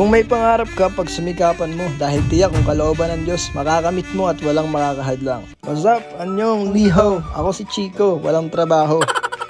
Kung may pangarap ka, pag sumikapan mo dahil tiyak kung kalooban ng Diyos, makakamit mo at walang makakahadlang. What's up? Anyong Liho. Ako si Chico, walang trabaho.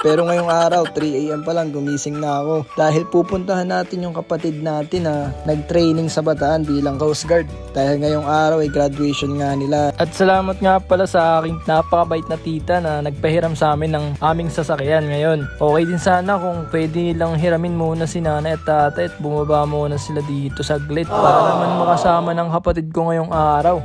Pero ngayong araw, 3 AM pa lang gumising na ako dahil pupuntahan natin yung kapatid natin na nag-training sa Bataan bilang Coast Guard. Dahil ngayong araw ay graduation nga nila. At salamat nga pala sa aking napakabait na tita na nagpahiram sa amin ng aming sasakyan ngayon. Okay din sana kung pwede nilang hiramin muna si nanay at tatay at bumaba muna sila dito saglit para naman makasama ng kapatid ko ngayong araw.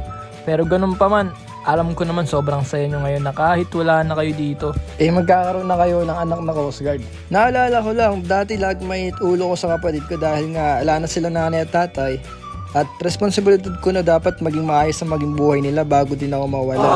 Pero ganun pa man, alam ko naman sobrang saya nyo ngayon na kahit wala na kayo dito, magkakaroon na kayo ng anak na Coast Guard. Naalala ko lang, dati lagmay ulo ko sa kapatid ko dahil nga ala na sila nanay at tatay. At responsibilidad ko na dapat maging maayos na maging buhay nila bago din ako mawala.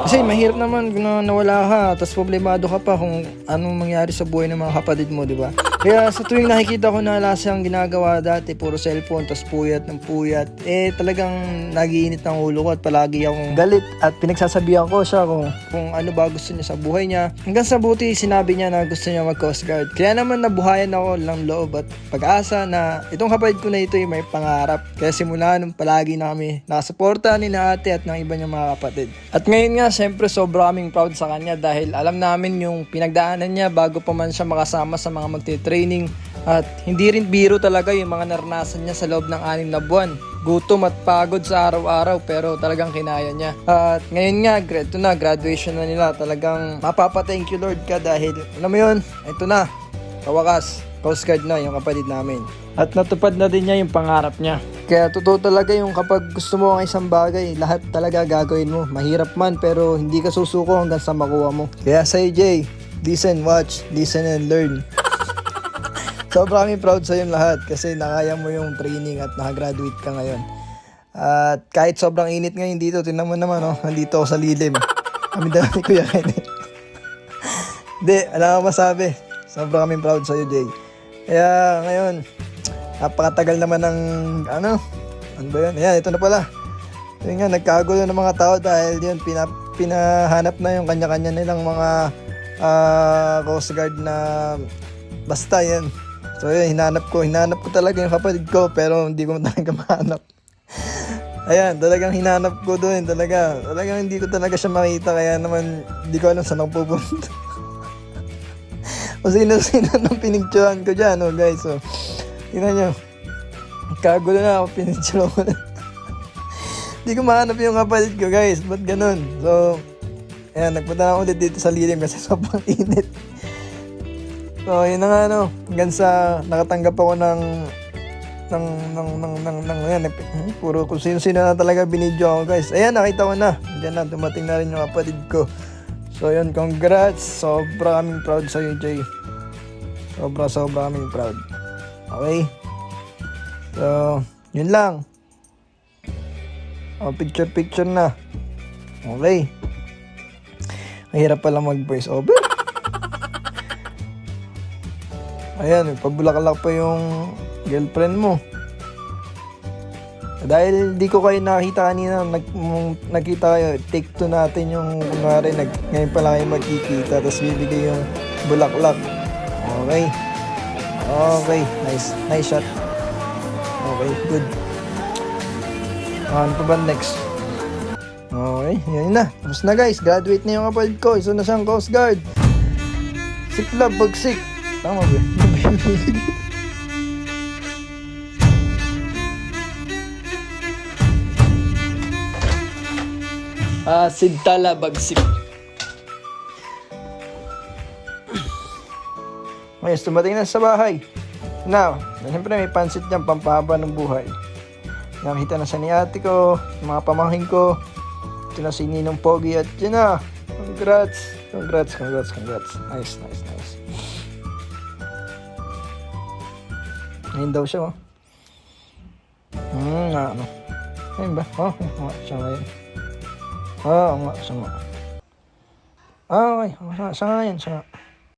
Kasi mahirap naman kung nawala ka, tapos problemado ka pa kung anong mangyari sa buhay ng mga kapatid mo, di ba? Kaya sa tuwing nakikita ko na lasang ginagawa dati, puro cellphone, tapos puyat ng puyat, talagang nagiinit ng ulo ko at palagi akong galit at pinagsasabihan ko siya kung ano ba gusto niya sa buhay niya. Hanggang sa buti sinabi niya na gusto niya mag-Coast Guard. Kaya naman nabuhayan ako ng loob at pag-asa na itong kapatid ko na ito ay may pangarap. Kaya simula nung palagi na kami nakasuporta ni na ate at ng iba niyang mga kapatid. At ngayon nga, syempre sobra kaming proud sa kanya dahil alam namin yung pinagdaanan niya bago pa man siya makasama sa mga magte-training. At hindi rin biro talaga yung mga naranasan niya sa loob ng 6 na buwan. Gutom at pagod sa araw-araw pero talagang kinaya niya. At ngayon nga, ito na, graduation na nila. Talagang mapapa-thank you Lord ka dahil, alam mo yun, ito na, kawakas, Coast Guard na yung kapatid namin. At natupad na din niya yung pangarap niya. Kaya totoo talaga yung kapag gusto mo ang isang bagay, lahat talaga gagawin mo. Mahirap man pero hindi ka susuko hanggang sa makuha mo. Kaya sa Jay, listen, watch, listen and learn. Sobrang proud sa yung lahat kasi nakaya mo yung training at nakagraduate ka ngayon. At kahit sobrang init ngayon dito, tingnan mo naman, nandito ako sa lilim. Kami dala ni Kuya Ken. Hindi, alam ko masabi. Sobrang kaming proud sa'yo, Jay. Kaya ngayon, napakatagal naman ng ano ba yun? Ayan, ito na pala. Yun nga, nagkagulo ng mga tao dahil yun, pinahanap na yung kanya-kanya nilang mga Coast Guard na basta yan. So yun, hinanap ko talaga yung kapatid ko pero hindi ko talaga mahanap. Ayan, talagang hinanap ko doon, talagang hindi ko talaga siya makita kaya naman hindi ko alam saan ako pupunta. O sino-sino nang pinicturean ko dyan, guys. So, tingnan nyo. Kagulo na ako, pinicture ko na. Hindi ko mahanap yung kapatid ko, guys. Ba't ganun? So, ayan, nagpunta na ulit dito sa lilim kasi sobrang init. So, yun na nga, hanggang sa nakatanggap ako ng ayan, puro kung sino-sino na talaga binidyo ako, guys. Ayan, nakita ko na. Diyan na, dumating na rin yung kapatid ko. So yun, congrats. Sobra kaming proud sa'yo, Jay. Sobra kaming proud. Okay? So, yun lang. Picture na. Okay. Mahirap pala mag-voice over. Ayan, pabulakalak pa yung girlfriend mo. Dahil di ko kayo nakita kanina, nagkita kayo, take 2 natin yung kunwari, ngayon pala kayo magkikita, tapos bibigay yung bulaklak. Okay. Okay, nice shot. Okay, good. Ano pa ba next? Okay, yun na. Tapos na guys, graduate na yung kapatid ko. Isa na siyang Coast Guard. Sikla, bagsik. Tama ba? Sidtala bagsik. Ngayon, tumating na sa bahay. Now, siyempre may pansit dyan, pampahaba ng buhay. Nakita na siya ni ate ko, mga pamangkin ko. Ito na si Ninong Pogi at yun na. Congrats. Nice. Ngayon daw siya, ano. Ayun ba? Siya ngayon. Oo nga, siya nga. Okay, siya nga yan.